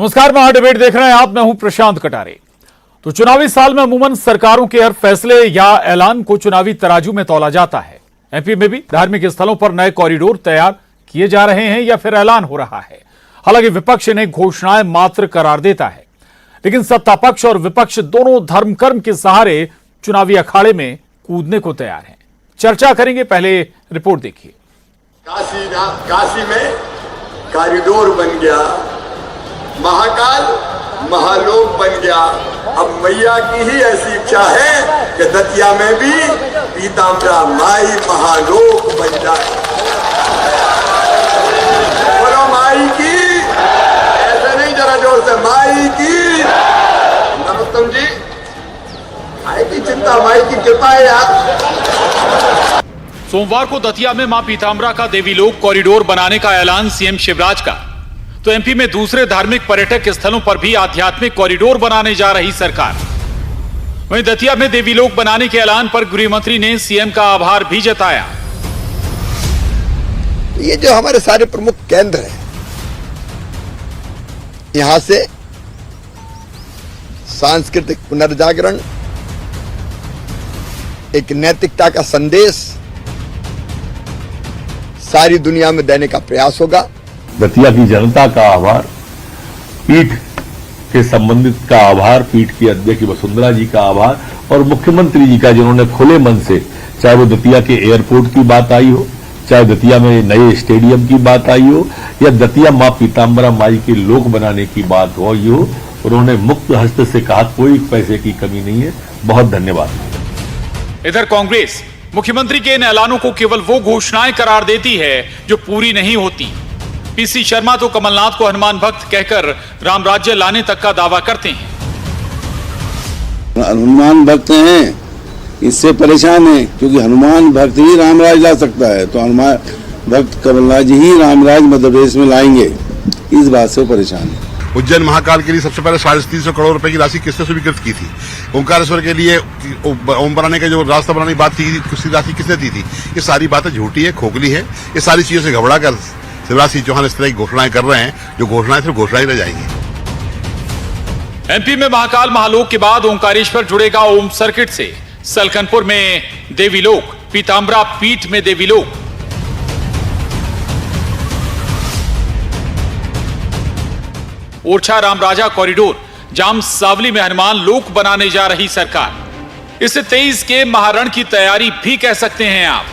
नमस्कार, महा डिबेट देख रहे हैं आप। मैं हूं प्रशांत कटारे। तो चुनावी साल में अमूमन सरकारों के हर फैसले या ऐलान को चुनावी तराजू में तौला जाता है। एमपी में भी धार्मिक स्थलों पर नए कॉरिडोर तैयार किए जा रहे हैं या फिर ऐलान हो रहा है। हालांकि विपक्ष इन्हें घोषणाएं मात्र करार देता है, लेकिन सत्ता पक्ष और विपक्ष दोनों धर्म कर्म के सहारे चुनावी अखाड़े में कूदने को तैयार हैं। चर्चा करेंगे, पहले रिपोर्ट देखिए। काशी में कॉरिडोर बन गया, महाकाल महालोक बन गया। अब मैया की ही ऐसी इच्छा है कि दतिया में भी पीताम्बरा माई महालोक बन जाए। बोलो माई की, ऐसे नहीं, जरा जोर से, माई की। नमस्तम जी, माई की चिंता, माई की कृपा है यार। सोमवार को दतिया में मां पीताम्बरा का देवीलोक कॉरिडोर बनाने का ऐलान सीएम शिवराज का। तो एमपी में दूसरे धार्मिक पर्यटक स्थलों पर भी आध्यात्मिक कॉरिडोर बनाने जा रही सरकार। वहीं दतिया में देवीलोक बनाने के ऐलान पर गृह मंत्री ने सीएम का आभार भी जताया। ये जो हमारे सारे प्रमुख केंद्र हैं, यहां से सांस्कृतिक पुनर्जागरण, एक नैतिकता का संदेश सारी दुनिया में देने का प्रयास होगा। दतिया की जनता का आभार, पीठ के संबंधित का आभार, पीठ की अध्यक्ष वसुंधरा जी का आभार और मुख्यमंत्री जी का, जिन्होंने खुले मन से, चाहे वो दतिया के एयरपोर्ट की बात आई हो, चाहे दतिया में नए स्टेडियम की बात आई हो, या दतिया मां पीताम्बरा माई के लोक बनाने की बात हो, उन्होंने मुक्त हस्त से कहा कोई पैसे की कमी नहीं है। बहुत धन्यवाद। इधर कांग्रेस मुख्यमंत्री के इन ऐलानों को केवल वो घोषणाएं करार देती है जो पूरी नहीं होती। पीसी शर्मा तो कमलनाथ को हनुमान भक्त कहकर राम राज्य लाने तक का दावा करते हैं। हनुमान भक्त हैं, इससे परेशान हैं, क्योंकि हनुमान भक्त ही रामराज ला सकता है। तो हनुमान भक्त कमलनाथ जी ही रामराज मध्य प्रदेश में लाएंगे, इस बात से वो परेशान है। उज्जैन महाकाल के लिए सबसे पहले 350 करोड़ रुपए की राशि किसने स्वीकृत की थी? ओंकारेश्वर के लिए ओम बनाने का जो रास्ता बनाने की बात थी, उसकी राशि किसने दी थी? ये सारी बातें झूठी है, खोखली है। ये सारी चीजों से घबरा कर शिवराज सिंह चौहान इस तरह की घोषणाएं कर रहे हैं, जो घोषणाएं सिर्फ घोषणा ही रह जाएंगी। एमपी में महाकाल महालोक के बाद ओंकारेश्वर जुड़ेगा ओम सर्किट से। सलकनपुर में देवीलोक, पीताम्बरा पीठ में देवीलोक। ओरछा रामराजा कॉरिडोर, जाम सावली में हनुमान लोक बनाने जा रही सरकार। इसे 23 के महारण की तैयारी भी कह सकते हैं आप।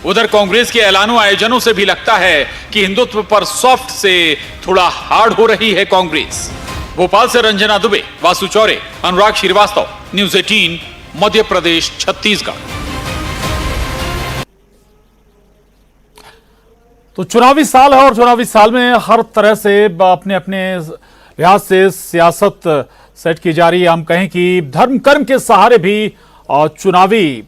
उधर कांग्रेस के ऐलानों आयोजनों से भी लगता है कि हिंदुत्व पर सॉफ्ट से थोड़ा हार्ड हो रही है कांग्रेस। भोपाल से रंजना दुबे, वासु चौरे, अनुराग श्रीवास्तव, न्यूज़ 18, मध्य प्रदेश, छत्तीसगढ़। तो चुनावी साल है और चुनावी साल में हर तरह से अपने अपने लिहाज से सियासत सेट की जा रही है। हम कहें कि धर्म कर्म के सहारे भी चुनावी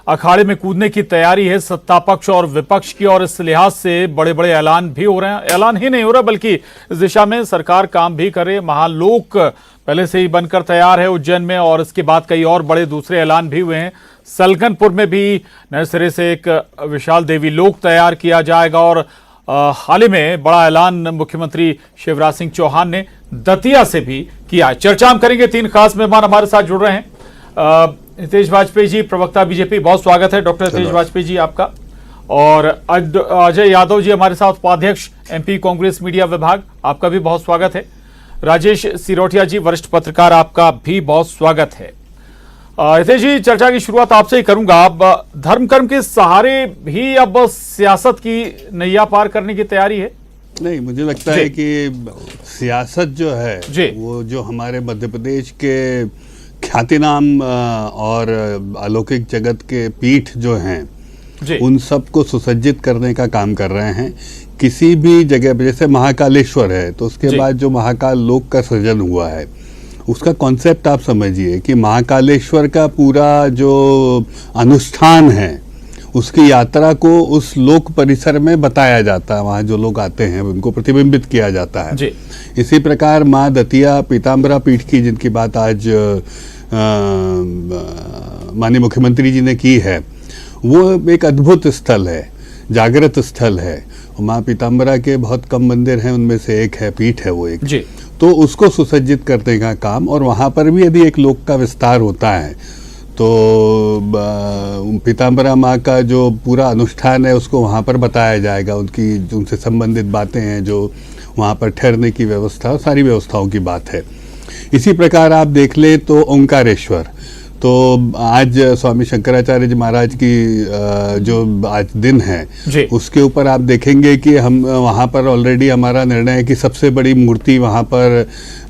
अखाड़े में कूदने की तैयारी है सत्ता पक्ष और विपक्ष की, और इस लिहाज से बड़े बड़े ऐलान भी हो रहे हैं। ऐलान ही नहीं हो रहा, बल्कि इस दिशा में सरकार काम भी कर रही है। महालोक पहले से ही बनकर तैयार है उज्जैन में, और इसके बाद कई और बड़े दूसरे ऐलान भी हुए हैं। सलकनपुर में भी नए सिरे से एक विशाल देवी लोक तैयार किया जाएगा, और हाल ही में बड़ा ऐलान मुख्यमंत्री शिवराज सिंह चौहान ने दतिया से भी किया है। चर्चा हम करेंगे, 3 खास मेहमान हमारे साथ जुड़ रहे हैं। हितेश वाजपेयी जी, प्रवक्ता बीजेपी, बहुत स्वागत है। डॉक्टर हितेश वाजपेयी जी आपका। और अजय यादव जी हमारे साथ, उपाध्यक्ष एमपी कांग्रेस मीडिया विभाग, आपका भी बहुत स्वागत है। राजेश सिरोठिया जी, वरिष्ठ पत्रकार, आपका भी बहुत स्वागत है। हितेश जी, चर्चा की शुरुआत आपसे ही करूंगा। अब धर्म कर्म के सहारे भी अब सियासत की नैया पार करने की तैयारी है? नहीं, मुझे लगता है कि सियासत जो है वो जो हमारे मध्य प्रदेश के ख्यातिनाम और अलौकिक जगत के पीठ जो हैं, उन सबको सुसज्जित करने का काम कर रहे हैं। किसी भी जगह पे, जैसे महाकालेश्वर है, तो उसके बाद जो महाकाल लोक का सृजन हुआ है, उसका कॉन्सेप्ट आप समझिए कि महाकालेश्वर का पूरा जो अनुष्ठान है, उसकी यात्रा को उस लोक परिसर में बताया जाता है। वहाँ जो लोग आते हैं उनको प्रतिबिंबित किया जाता है। इसी प्रकार माँ दतिया पीताम्बरा पीठ की, जिनकी बात आज माननीय मुख्यमंत्री जी ने की है, वो एक अद्भुत स्थल है, जागृत स्थल है। माँ पीताम्बरा के बहुत कम मंदिर हैं, उनमें से एक है, पीठ है वो एक। तो उसको सुसज्जित करने का काम, और वहाँ पर भी यदि एक लोक का विस्तार होता है तो पीताम्बरा माँ का जो पूरा अनुष्ठान है उसको वहाँ पर बताया जाएगा, उनकी उनसे संबंधित बातें हैं, जो वहाँ पर ठहरने की व्यवस्था, सारी व्यवस्थाओं की बात है। इसी प्रकार आप देख ले तो ओंकारेश्वर, तो आज स्वामी शंकराचार्य जी महाराज की जो आज दिन है उसके ऊपर आप देखेंगे कि हम वहाँ पर ऑलरेडी हमारा निर्णय है कि सबसे बड़ी मूर्ति वहाँ पर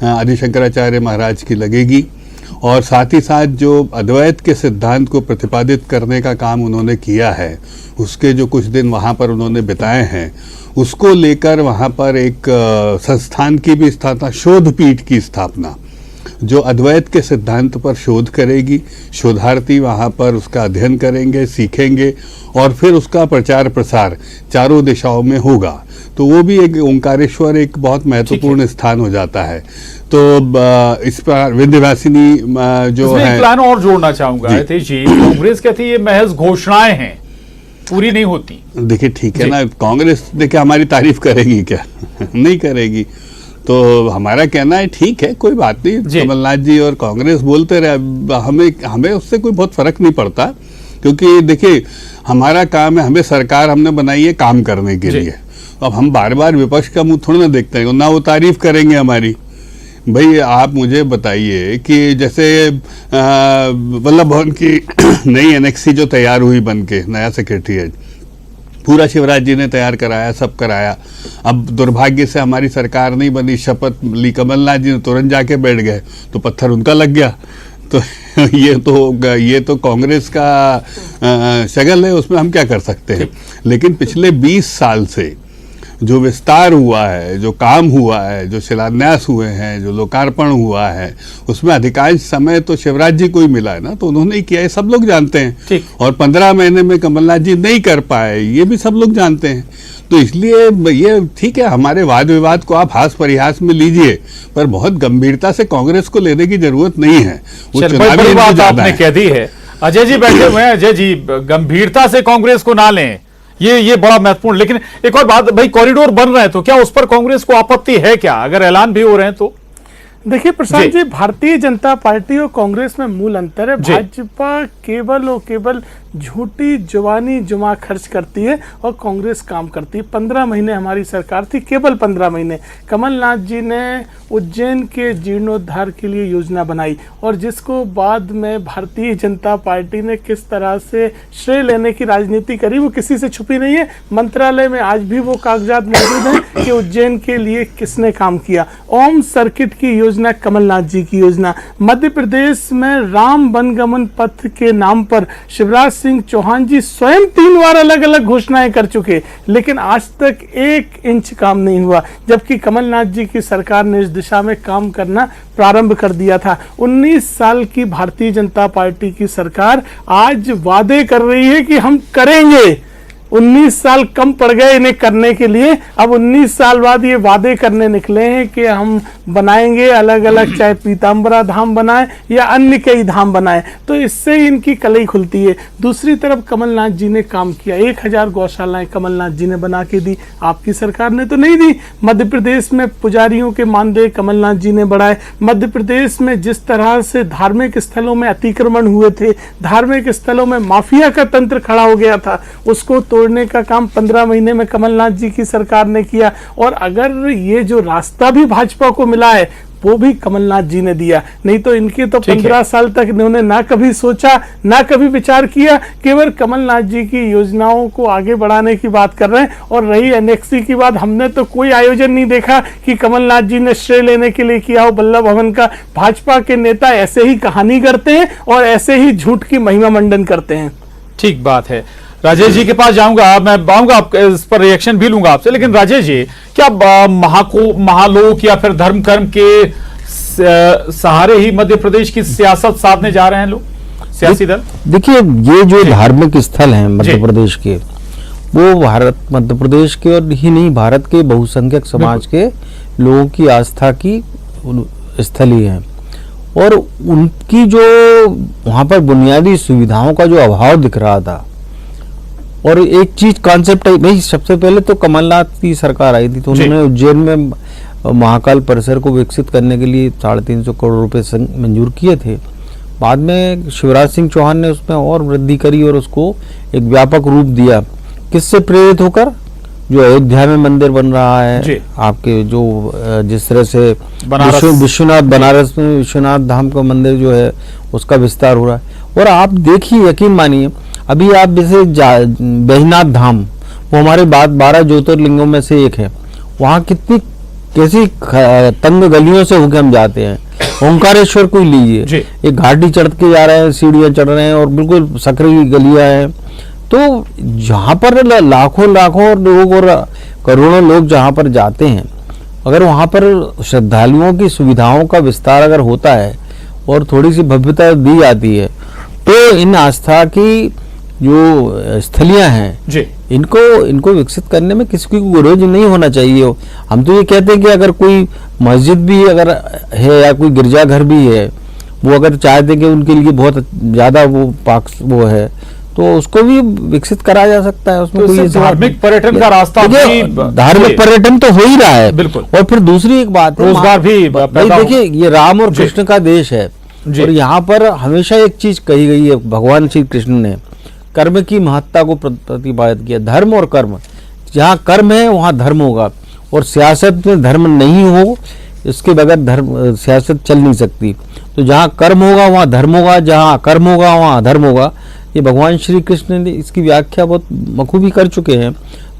आदि शंकराचार्य महाराज की लगेगी, और साथ ही साथ जो अद्वैत के सिद्धांत को प्रतिपादित करने का काम उन्होंने किया है, उसके जो कुछ दिन वहाँ पर उन्होंने बिताए हैं, उसको लेकर वहाँ पर एक संस्थान की भी स्थापना, शोध पीठ की स्थापना, जो अद्वैत के सिद्धांत पर शोध करेगी। शोधार्थी वहाँ पर उसका अध्ययन करेंगे, सीखेंगे, और फिर उसका प्रचार प्रसार चारों दिशाओं में होगा। तो वो भी एक ओंकारेश्वर एक बहुत महत्वपूर्ण स्थान हो जाता है। तो इस पर विंध्यवासिनी जो है, प्लान और जोड़ना चाहूंगा जी, कांग्रेस कहती है ये महज घोषणाएं हैं, पूरी नहीं होती। देखिए ठीक है ना, कांग्रेस देखिए हमारी तारीफ करेगी क्या? नहीं करेगी। तो हमारा कहना है ठीक है, कोई बात नहीं, कमलनाथ जी और कांग्रेस बोलते रहे, हमें उससे कोई बहुत फर्क नहीं पड़ता, क्योंकि देखिए हमारा काम है, हमें सरकार हमने बनाई है काम करने के लिए। अब हम बार बार विपक्ष का मुंह थोड़ा ना देखते हैं, ना वो तारीफ करेंगे हमारी। भाई आप मुझे बताइए कि जैसे वल्लभ भवन की नई एनेक्सी जो तैयार हुई बनके, नया सेक्रेटरीएट पूरा शिवराज जी ने तैयार कराया, सब कराया। अब दुर्भाग्य से हमारी सरकार नहीं बनी, शपथ ली कमलनाथ जी ने, तुरंत जाके बैठ गए तो पत्थर उनका लग गया। तो ये तो कांग्रेस का शगल है, उसमें हम क्या कर सकते हैं। लेकिन पिछले 20 साल से जो विस्तार हुआ है, जो काम हुआ है, जो शिलान्यास हुए हैं, जो लोकार्पण हुआ है, उसमें अधिकांश समय तो शिवराज जी को ही मिला है ना, तो उन्होंने ही किया है, सब लोग जानते हैं। और 15 महीने में कमलनाथ जी नहीं कर पाए, ये भी सब लोग जानते हैं। तो इसलिए ये ठीक है, हमारे वाद विवाद को आप हास परिहास में लीजिए, पर बहुत गंभीरता से कांग्रेस को लेने की जरूरत नहीं है। वो चुनावी बात आपने कह दी है। अजय जी बैठे हुए हैं। अजय जी, गंभीरता से कांग्रेस को ना लें, ये बड़ा महत्वपूर्ण। लेकिन एक और बात भाई, कॉरिडोर बन रहे हैं तो क्या उस पर कांग्रेस को आपत्ति है क्या, अगर ऐलान भी हो रहे हैं तो? देखिए प्रशांत जी, भारतीय जनता पार्टी और कांग्रेस में मूल अंतर है। भाजपा केवल और केवल झूठी जुबानी जुमा खर्च करती है और कांग्रेस काम करती है। 15 महीने हमारी सरकार थी, केवल 15 महीने। कमलनाथ जी ने उज्जैन के जीर्णोद्धार के लिए योजना बनाई, और जिसको बाद में भारतीय जनता पार्टी ने किस तरह से श्रेय लेने की राजनीति करी, वो किसी से छुपी नहीं है। मंत्रालय में आज भी वो कागजात मौजूद हैं कि उज्जैन के लिए किसने काम किया। ओम सर्किट की योजना कमलनाथ जी की योजना। मध्य प्रदेश में राम वनगमन पथ के नाम पर शिवराज सिंह चौहान जी स्वयं 3 बार अलग अलग घोषणाएं कर चुके, लेकिन आज तक 1 इंच काम नहीं हुआ, जबकि कमलनाथ जी की सरकार ने इस दिशा में काम करना प्रारंभ कर दिया था। 19 साल की भारतीय जनता पार्टी की सरकार आज वादे कर रही है कि हम करेंगे। 19 साल कम पड़ गए इन्हें करने के लिए, अब 19 साल बाद ये वादे करने निकले हैं कि हम बनाएंगे अलग अलग, चाहे पीताम्बरा धाम बनाए या अन्य कई धाम बनाए। तो इससे इनकी कलई खुलती है। दूसरी तरफ कमलनाथ जी ने काम किया, 1000 गौशालाएं कमलनाथ जी ने बना के दी, आपकी सरकार ने तो नहीं दी। मध्य प्रदेश में पुजारियों के मानदेय कमलनाथ जी ने बढ़ाए। मध्य प्रदेश में जिस तरह से धार्मिक स्थलों में अतिक्रमण हुए थे, धार्मिक स्थलों में माफिया का तंत्र खड़ा हो गया था, उसको तोड़ने का काम 15 महीने में कमलनाथ जी की सरकार ने किया। और अगर ये जो रास्ता भी भाजपा को मिला है, वो भी कमलनाथ जी ने दिया। नहीं तो इनके तो 15 साल तक इन्होंने ना कभी सोचा, ना कभी विचार किया, केवल कमलनाथ जी की योजनाओं को आगे बढ़ाने की बात कर रहे हैं। और रही एनेक्सी की बात, हमने तो कोई आयोजन नहीं देखा कि कमलनाथ जी ने श्रेय लेने के लिए किया हो वल्लभ भवन का। भाजपा के नेता ऐसे ही कहानी करते हैं और ऐसे ही झूठ की महिमा मंडन करते हैं। ठीक बात है। राजेश जी के पास जाऊंगा, मैं आऊंगा, इस पर रिएक्शन भी लूंगा आपसे। लेकिन राजेश जी, क्या महालोक या फिर धर्म कर्म के सहारे ही मध्य प्रदेश की सियासत साधने जा रहे हैं लोग, सियासी दल? देखिए, ये जो धार्मिक स्थल हैं मध्य प्रदेश के, वो मध्य प्रदेश के और ही नहीं, भारत के बहुसंख्यक समाज के लोगों की आस्था की स्थल ही है। और उनकी जो वहां पर बुनियादी सुविधाओं का जो अभाव दिख रहा था, और एक चीज कॉन्सेप्ट है भाई, सबसे पहले तो कमलनाथ की सरकार आई थी तो उन्होंने उज्जैन में महाकाल परिसर को विकसित करने के लिए 350 करोड़ रुपए मंजूर किए थे। बाद में शिवराज सिंह चौहान ने उसमें और वृद्धि करी और उसको एक व्यापक रूप दिया। किससे प्रेरित होकर? जो अयोध्या में मंदिर बन रहा है आपके, जो जिस तरह से विश्वनाथ, बनारस में विश्वनाथ धाम का मंदिर जो है उसका विस्तार हो रहा है। और आप देखिए, यकीन मानिए, अभी आप जैसे बैजनाथ धाम, वो हमारे 12 ज्योतिर्लिंगों में से एक है। वहाँ कितनी कैसी तंग गलियों से होकर हम जाते हैं। ओंकारेश्वर को लीजिए, एक घाटी चढ़ के जा रहे हैं, सीढ़ियाँ चढ़ रहे हैं और बिल्कुल सकरी गलियाँ हैं। तो जहाँ पर लाखों लोग और करोड़ों लोग जहाँ पर जाते हैं, अगर वहाँ पर श्रद्धालुओं की सुविधाओं का विस्तार अगर होता है और थोड़ी सी भव्यता दी जाती है, तो इन आस्था की जो स्थलियाँ हैं इनको विकसित करने में किसी को गुरेज नहीं होना चाहिए। हम तो ये कहते हैं कि अगर कोई मस्जिद भी अगर है या कोई गिरजाघर भी है, वो अगर चाहते कि उनके लिए बहुत ज़्यादा वो है, तो उसको भी विकसित करा जा सकता है। उसमें कोई धार्मिक पर्यटन का रास्ता, धार्मिक पर्यटन तो हो ही रहा है बिल्कुल। और फिर दूसरी एक बात है, रोजगार भी। देखिए, ये राम और कृष्ण का देश है और यहाँ पर हमेशा एक चीज कही गई है, भगवान श्री कृष्ण ने कर्म की महत्ता को प्रतिपादित किया। धर्म और कर्म, जहाँ कर्म है वहाँ धर्म होगा, और सियासत में धर्म नहीं हो, इसके बगैर सियासत चल नहीं सकती। तो जहाँ कर्म होगा वहाँ धर्म होगा, जहाँ कर्म होगा वहाँ अधर्म होगा। ये भगवान श्री कृष्ण ने इसकी व्याख्या बहुत बखूबी कर चुके हैं।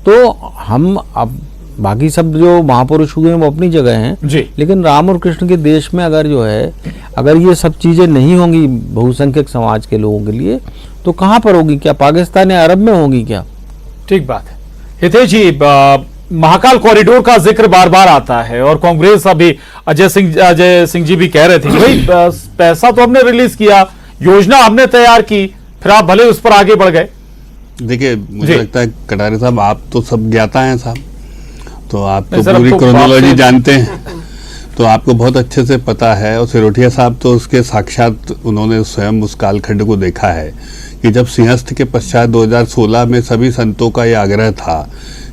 तो हम अब बाकी सब जो महापुरुष हुए हैं वो अपनी जगह हैं, लेकिन राम और कृष्ण के देश में अगर ये सब चीजें नहीं होंगी बहुसंख्यक समाज के लोगों के लिए, तो कहाँ पर होगी? क्या पाकिस्तान या अरब में होगी क्या? ठीक बात है। हितेश जी, महाकाल कॉरिडोर का जिक्र बार बार आता है और कांग्रेस, अभी अजय सिंह जी भी कह रहे थे कि भाई पैसा तो हमने रिलीज किया, योजना हमने तैयार की, फिर आप भले उस पर आगे बढ़ गए। देखिए, मुझे लगता है कटारे साहब, आप तो सब ज्ञाता हैं साहब, तो आप तो पूरी क्रोनोलॉजी जानते हैं, तो आपको बहुत अच्छे से पता है। और सिरोठिया साहब तो उसके साक्षात, उन्होंने स्वयं उस कालखंड को देखा है कि जब सिंहस्थ के पश्चात 2016 में सभी संतों का ये आग्रह था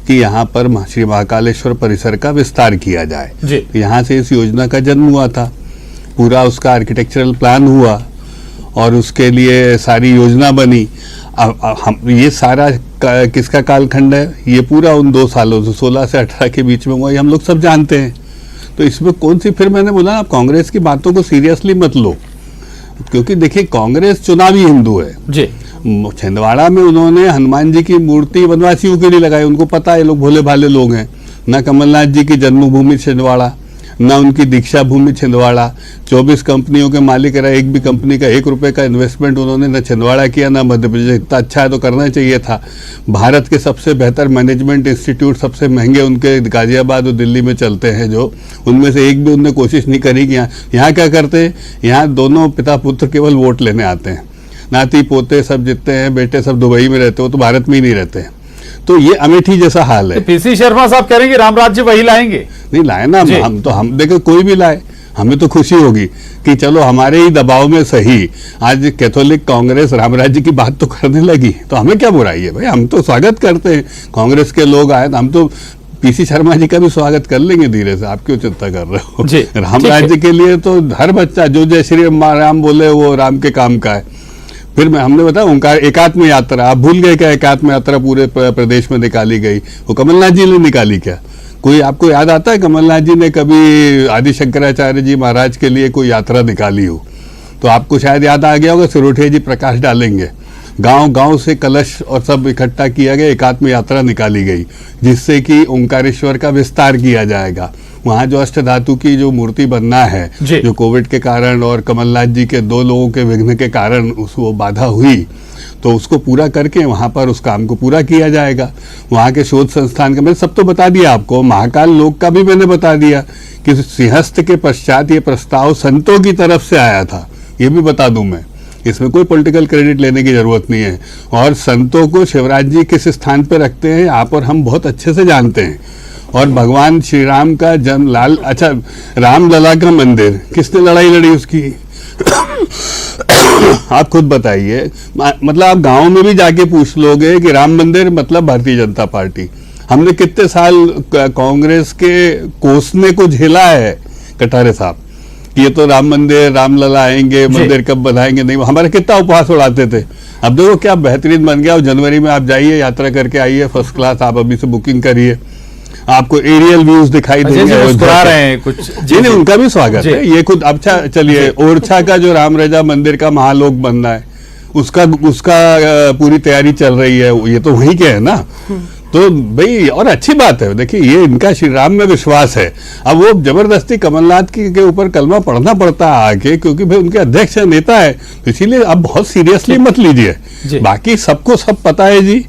कि यहाँ पर श्री महाकालेश्वर परिसर का विस्तार किया जाए। यहाँ से इस योजना का जन्म हुआ था, पूरा उसका आर्किटेक्चरल प्लान हुआ और उसके लिए सारी योजना बनी। हम ये सारा किसका कालखंड है? ये पूरा उन 2 सालों से 16 से 18 के बीच में हुआ, हम लोग सब जानते हैं। तो इसमें कौन सी, फिर मैंने बोला आप कांग्रेस की बातों को सीरियसली मत लो, क्योंकि देखिए कांग्रेस चुनावी हिंदू है जी। छिंदवाड़ा में उन्होंने हनुमान जी की मूर्ति वनवासियों के लिए लगाई, उनको पता है ये लोग भोले भाले लोग हैं। न कमलनाथ जी की जन्मभूमि छिंदवाड़ा, न उनकी दीक्षा भूमि छिंदवाड़ा। 24 कंपनियों के मालिक रहे, एक भी कंपनी का 1 रुपए का इन्वेस्टमेंट उन्होंने न छिंदवाड़ा किया न मध्य प्रदेश। इतना अच्छा है तो करना चाहिए था। भारत के सबसे बेहतर मैनेजमेंट इंस्टीट्यूट, सबसे महंगे उनके गाजियाबाद और दिल्ली में चलते हैं, जो उनमें से एक भी उनने कोशिश नहीं करी कि यहाँ क्या करते हैं। यहाँ दोनों पिता पुत्र केवल वोट लेने आते हैं, नाती पोते सब जितने हैं बेटे सब दुबई में रहते हो, तो भारत में ही नहीं रहते हैं। तो ये अमेठी जैसा हाल है। पीसी शर्मा साहब कह रहे हैं कि राम राज्य वही लाएंगे। नहीं लाए ना, हम देखो कोई भी लाए, हमें तो खुशी होगी कि चलो हमारे ही दबाव में सही आज कैथोलिक कांग्रेस राम राज्य की बात तो करने लगी, तो हमें क्या बुराई है भाई, हम तो स्वागत करते हैं। कांग्रेस के लोग आए, हम तो पीसी शर्मा जी का भी स्वागत कर लेंगे धीरे से, आप क्यों चिंता कर रहे हो। राम राज्य के लिए तो हर बच्चा जो जय श्री राम बोले वो राम के काम का है। फिर हमने बताया ओंकार एकात्म यात्रा, आप भूल गए क्या? एकात्म यात्रा पूरे प्रदेश में निकाली गई, वो कमलनाथ जी ने निकाली क्या? कोई आपको याद आता है कमलनाथ जी ने कभी आदि शंकराचार्य जी महाराज के लिए कोई यात्रा निकाली हो? तो आपको शायद याद आ गया होगा, सिरोठिया जी प्रकाश डालेंगे। गांव-गांव से कलश और सब इकट्ठा किया गया, एकात्म यात्रा निकाली गई, जिससे कि ओंकारेश्वर का विस्तार किया जाएगा। वहाँ जो अष्टधातु की जो मूर्ति बनना है, जो कोविड के कारण और कमलनाथ जी के 2 लोगों के विघ्न के कारण वो बाधा हुई, तो उसको पूरा करके वहाँ पर उस काम को पूरा किया जाएगा। वहाँ के शोध संस्थान का मैंने सब तो बता दिया आपको, महाकाल लोक का भी मैंने बता दिया कि सिंहस्थ के पश्चात ये प्रस्ताव संतों की तरफ से आया था, ये भी बता दूं मैं। इसमें कोई पॉलिटिकल क्रेडिट लेने की जरूरत नहीं है। और संतों को शिवराज जी किस स्थान पर रखते हैं आप और हम बहुत अच्छे से जानते हैं। और भगवान श्री राम का जन्म रामलला का मंदिर किसने लड़ाई लड़ी उसकी आप खुद बताइए। मतलब आप गांव में भी जाके पूछ लोगे कि राम मंदिर मतलब भारतीय जनता पार्टी, हमने कितने साल कांग्रेस के कोसने को झेला है कटारे साहब कि ये तो राम मंदिर, रामलला आएंगे, मंदिर कब बनाएंगे, नहीं, हमारे कितना उपवास उड़ाते थे। अब देखो क्या बेहतरीन बन गया। और जनवरी में आप जाइए, यात्रा करके आइए, फर्स्ट क्लास, आप अभी से बुकिंग करिए, आपको एरियल व्यूज दिखाई देंगे। मुस्कुरा रहे हैं कुछ जी नहीं, उनका भी स्वागत है। ये खुद अच्छा, चलिए ओरछा का जो राम राजा मंदिर का महालोक बनना है, उसका पूरी तैयारी चल रही है, ये तो वहीं के है ना। तो भाई, और अच्छी बात है, देखिए ये इनका श्री राम में विश्वास है। अब वो जबरदस्ती कमलनाथ के ऊपर कलमा पढ़ना पड़ता है आगे, क्योंकि भाई उनके अध्यक्ष नेता है, तो इसीलिए अब बहुत सीरियसली मत लीजिए। बाकी सबको सब पता है जी,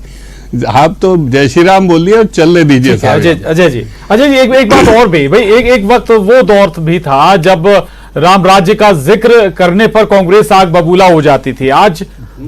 आप तो जय श्री राम बोलिए और चलने दीजिए। अजय जी एक बात और भी, भाई एक वक्त वो दौर भी था जब राम राज्य का जिक्र करने पर कांग्रेस आग बबूला हो जाती थी। आज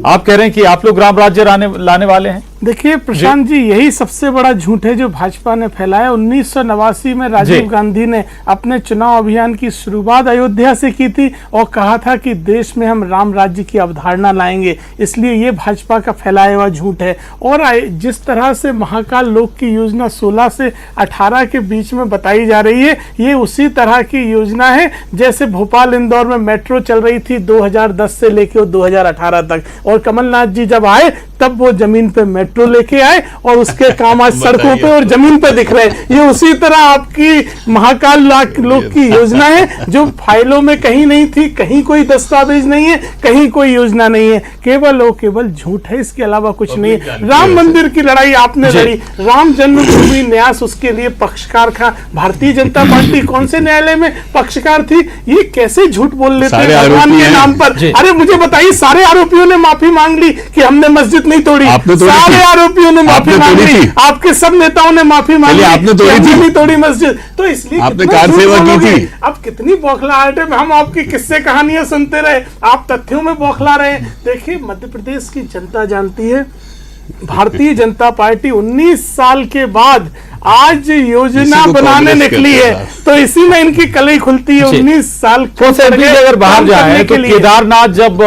आप कह रहे हैं कि आप लोग राम राज्य लाने वाले हैं। देखिए प्रशांत जी, यही सबसे बड़ा झूठ है जो भाजपा ने फैलाया। 1989 में राजीव गांधी ने अपने चुनाव अभियान की शुरुआत अयोध्या से की थी और कहा था कि देश में हम राम राज्य की अवधारणा लाएंगे, इसलिए ये भाजपा का फैलाया हुआ झूठ है। और जिस तरह से महाकाल लोक की योजना 16 से 18 के बीच में बताई जा रही है, ये उसी तरह की योजना है जैसे भोपाल इंदौर में मेट्रो चल रही थी 2010 से लेकर 2018 तक। और कमलनाथ जी जब आए तब वो जमीन पे मेट्रो लेके आए और उसके काम आज सड़कों पे और जमीन पे दिख रहे हैं। ये उसी तरह आपकी महाकाल लोक की योजना है जो फाइलों में कहीं नहीं थी, कहीं कोई दस्तावेज नहीं है, कहीं कोई योजना नहीं है, केवल और केवल झूठ है, इसके अलावा कुछ नहीं है। राम मंदिर की लड़ाई आपने लड़ी, राम जन्मभूमि न्यास उसके लिए पक्षकार था। भारतीय जनता पार्टी कौन से न्यायालय में पक्षकार थी? ये कैसे झूठ बोल लेते हैं भगवान के नाम पर? अरे मुझे बताइए, सारे आरोपियों ने माफी मांग ली कि हमने मस्जिद नहीं तोड़ी, सारे आरोपियों ने माफी मांग ली, आपके सब नेताओं ने माफी मांग ली, आपने नहीं तोड़ी मस्जिद, तो इसलिए आपने कार सेवा की थी। अब कितनी बौखलाहट है, हम आपकी किस्से कहानियां सुनते रहे, आप तथ्यों में बौखला रहे हैं। देखिए मध्य प्रदेश की जनता जानती है, भारतीय जनता पार्टी 19 साल के बाद आज योजना बनाने निकली है, तो इसी में इनकी कलई खुलती है। 19 साल अगर बाहर जाए तो केदारनाथ जब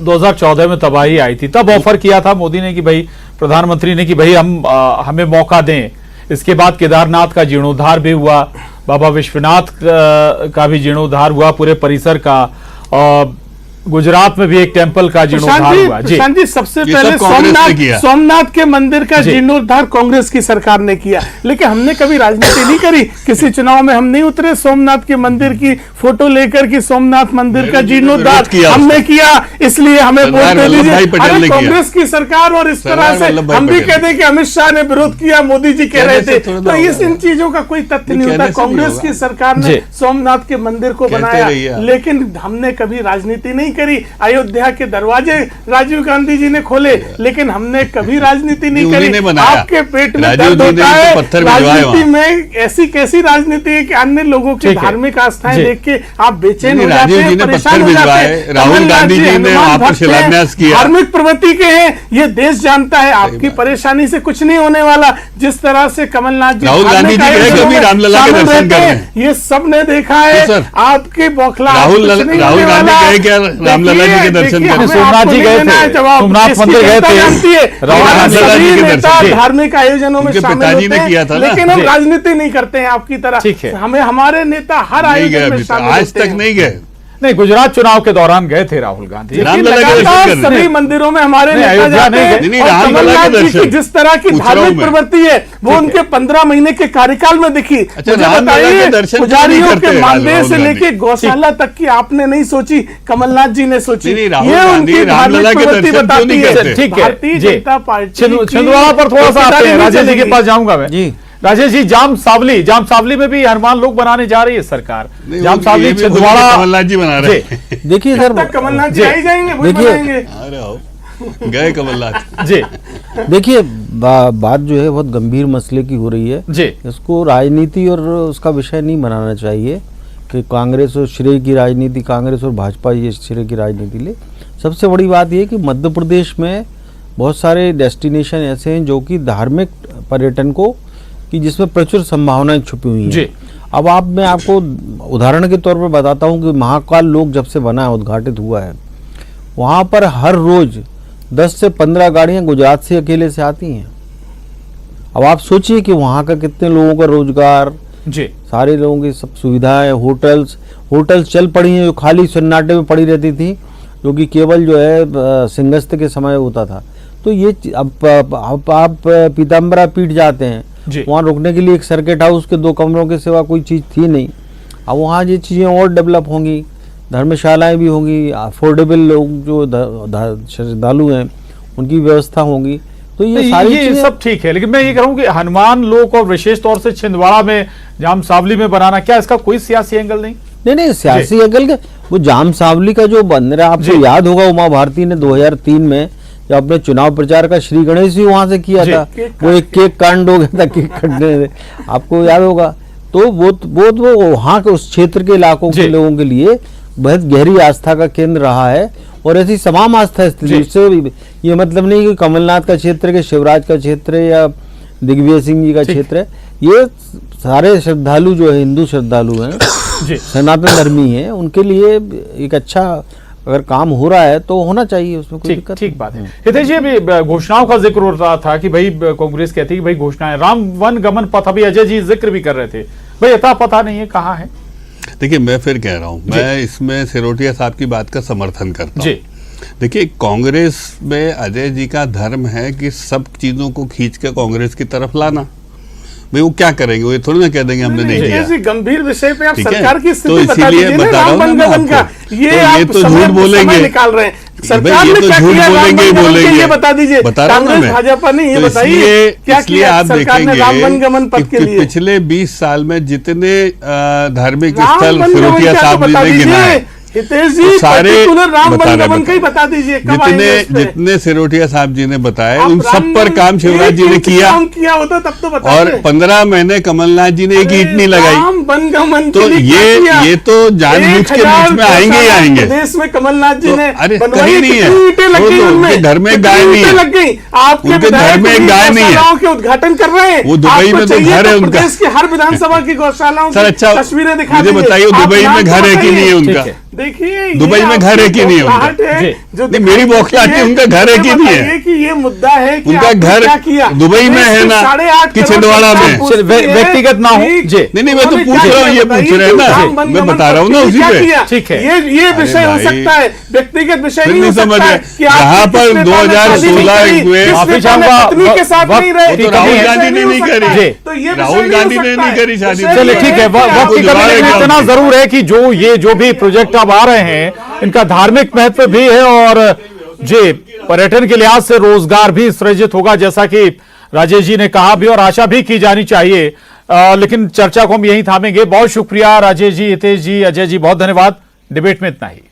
2014 में तबाही आई थी, तब ऑफर किया था मोदी ने कि भाई, प्रधानमंत्री ने कि भाई हमें मौका दें। इसके बाद केदारनाथ का जीर्णोद्धार भी हुआ, बाबा विश्वनाथ का भी जीर्णोद्धार हुआ, पूरे परिसर का। गुजरात में भी एक टेंपल का जीर्णोद्धार हुआ। जी सबसे पहले सोमनाथ के मंदिर का जीर्णोद्धार कांग्रेस की सरकार ने किया, लेकिन हमने कभी राजनीति नहीं करी। किसी चुनाव में हम नहीं उतरे सोमनाथ के मंदिर की फोटो लेकर कि सोमनाथ मंदिर का जीर्णोद्धार हमने किया, इसलिए हमें वोट दे दीजिए। कांग्रेस की सरकार, और इस तरह से हम भी कहते हैं कि अमित शाह ने विरोध किया, मोदी जी कह रहे थे, तो इन चीजों का कोई तथ्य नहीं होता। कांग्रेस की सरकार ने सोमनाथ के मंदिर को बनाया, लेकिन हमने कभी राजनीति नहीं करी। अयोध्या के दरवाजे राजीव गांधी जी ने खोले, लेकिन हमने कभी राजनीति नहीं करी। आपके पेट में दर्द होता है, राजनीति में ऐसी कैसी राजनीति है कि अन्य लोगों की धार्मिक आस्थाएं देख के आप बेचैन हो जाते हैं, परेशान हो जाते हैं। राहुल गांधी जी ने आपको शिलान्यास किया, धार्मिक प्रवृत्ति के हैं, ये देश जानता है। आपकी परेशानी से कुछ नहीं होने वाला। जिस तरह से कमलनाथ जी राहुल गांधी जी रामलला के दर्शन कर रहे हैं, ये सबने देखा है। आपके बौखला राहुल गांधी गए क्या रामलला जी के दर्शन करने? सोमनाथ जी गए थे, सोमनाथ मंदिर गए थे, रामलला जी के दर्शन धार्मिक आयोजनों में शामिल होते हैं, लेकिन हम राजनीति नहीं करते हैं आपकी तरह। हमें हमारे नेता हर आयोजन में शामिल आज तक नहीं गए। नहीं, गुजरात चुनाव के दौरान गए थे राहुल गांधी। सभी मंदिरों में हमारे नेता जाते हैं। और कमलनाथ जी की जिस तरह की धार्मिक प्रवृत्ति है वो उनके 15 महीने के कार्यकाल में दिखी। मुझे बताइए, पुजारियों के मानदेय से लेके गौशाला तक की आपने नहीं सोची, कमलनाथ जी ने सोची। ये उनकी धार्मिक प्रवृत्ति बताती है। ठीक है, भारतीय जनता पार्टी छिंदवाड़ा पर थोड़ा सा आते हैं, राजेश जी के पास जाऊंगा मैं। जी राजेश जी, जाम सावली में भी हनुमान लोक बनाने जा रही है सरकार। जाम सावली छिंदवाड़ा कमलनाथ जी बना रहे हैं। देखिए सर, कमलनाथ जी आई जाएंगे, देखिए गए कमलनाथ जी। देखिए बात जो है बहुत गंभीर मसले की हो रही है जी। इसको राजनीति और उसका विषय नहीं बनाना चाहिए कि कांग्रेस और श्रेय की राजनीति, कांग्रेस और भाजपा ये श्रेय की राजनीति ले। सबसे बड़ी बात यह कि मध्य प्रदेश में बहुत सारे डेस्टिनेशन ऐसे हैं जो कि धार्मिक पर्यटन को कि जिसमें प्रचुर संभावनाएं छुपी हुई हैं। अब मैं आपको उदाहरण के तौर पर बताता हूं कि महाकाल लोक जब से बना है, उद्घाटित हुआ है, वहां पर हर रोज 10 से 15 गाड़ियां गुजरात से अकेले से आती हैं अब आप सोचिए कि वहाँ का कितने लोगों का रोजगार, जी, सारे लोगों की सब सुविधाएं, होटल्स चल पड़ी हैं जो खाली सन्नाटे में पड़ी रहती थी, जो कि केवल जो है सिंहस्थ के समय होता था। तो ये अब आप पीताम्बरा पीठ जाते हैं, वहाँ रुकने के लिए एक सर्किट हाउस के 2 कमरों के सिवा कोई चीज़ थी नहीं। अब वहाँ ये चीज़ें और डेवलप होंगी, धर्मशालाएं भी होंगी, अफोर्डेबल लोग जो श्रद्धालु हैं उनकी व्यवस्था होंगी। तो ये सब ठीक है, लेकिन मैं ये कह रहा हूं कि हनुमान लोक और विशेष तौर से छिंदवाड़ा में, जाम सावली में बनाना, क्या इसका कोई सियासी एंगल नहीं? नहीं, सियासी एंगल के वो जाम सावली का जो बन रहा है, आपको याद होगा उमा भारती ने 2003 में जब अपने चुनाव प्रचार का श्री गणेश ही वहां से किया था, वो एक केक कांड हो गया था, केक कटने, आपको याद होगा। तो वो वहाँ के उस क्षेत्र के इलाकों के लोगों के लिए बहुत गहरी आस्था का केंद्र रहा है, और ऐसी तमाम आस्था स्थिति। इससे ये मतलब नहीं कि कमलनाथ का क्षेत्र है, शिवराज का क्षेत्र है या दिग्विजय सिंह जी का क्षेत्र है। ये सारे श्रद्धालु जो है, हिंदू श्रद्धालु हैं, सनातन धर्मी हैं, उनके लिए एक अच्छा अगर काम हो रहा है तो होना चाहिए, उसमें कोई दिक्कत। ठीक बात है। हितेश जी, अभी घोषणाओं का जिक्र हो रहा था कि भाई कांग्रेस कहती है कि भाई घोषणाएं, राम वन गमन पथ, अभी अजय जी जिक्र भी कर रहे थे, भाई अता पता नहीं है कहाँ है। देखिए, मैं फिर कह रहा हूँ, मैं इसमें सिरोटिया साहब की बात का समर्थन करता हूँ। देखिए, कांग्रेस में अजय जी का धर्म है कि सब चीजों को खींच के कांग्रेस की तरफ लाना। भाई वो क्या करेंगे, वो थोड़ी ना कह देंगे हमने नहीं किया। गंभीर विषय पे आप सरकार की स्थिति बता दीजिए ना, राम वन गमन का ये तो झूठ बोलेंगे, निकाल रहे हैं। सरकार ने क्या किया, बोलेंगे ये बता दीजिए। कांग्रेस भाजपा ने ये बताइए क्या किया आप सरकार ने राम वन गमन पथ के लिए। पिछले 20 साल में जितने धार्मिक स्थल सिरोटिया साहब जी ने गिनाए, हितेश जी सारे राम वन गमन का ही बता दीजिए। जितने सिरोटिया साहब जी ने बताए उन सब पर काम शिवराज जी ने किया होता तब तो बताइए। और 15 महीने कमलनाथ जी ने एक ईंट नहीं लगाई। राम वन गमन तो ये तो जानबूझ के बीच में आएंगे ही आएंगे। देश में कमलनाथ जी ने कहीं नहीं है, उनके घर में गाय नहीं है, लग गई। आपके घर में गाय नहीं है, के उद्घाटन कर रहे हैं। वो दुबई में तो घर है उनका। देश के हर विधानसभा की गौशालाओं सर अच्छा तस्वीरें दिखा मुझे बताइए, दुबई में घर है कि नहीं है उनका? देखिए, दुबई में घर है कि नहीं उनका? मेरी बौखलाहट है, उनका घर है कि नहीं है? कि ये मुद्दा है कि उनका घर दुबई में है ना कि छिंदवाड़ा में? व्यक्तिगत ना हो जी। नहीं, मैं तो पूछ रहा हूँ, ये पूछ रहे हैं ना, मैं बता रहा हूँ ना उसी पे। ठीक है, ये विषय हो सकता है, व्यक्तिगत विषय नहीं हो समझ सकता। जहाँ पर 2016 में माफी चाहूंगा के साथ नहीं रहे, राहुल गांधी ने नहीं करी, तो ये राहुल गांधी ने नहीं करी शादी। चलिए ठीक है, वक्त की कमी, लेकिन इतना जरूर है कि जो भी प्रोजेक्ट अब आ रहे हैं इनका धार्मिक महत्व भी है, और जी पर्यटन के लिहाज से रोजगार भी सृजित होगा, जैसा कि राजेश जी ने कहा भी और आशा भी की जानी चाहिए। लेकिन चर्चा को हम यहीं थामेंगे। बहुत शुक्रिया राजेश जी, हितेश जी, अजय जी, बहुत धन्यवाद। डिबेट में इतना ही।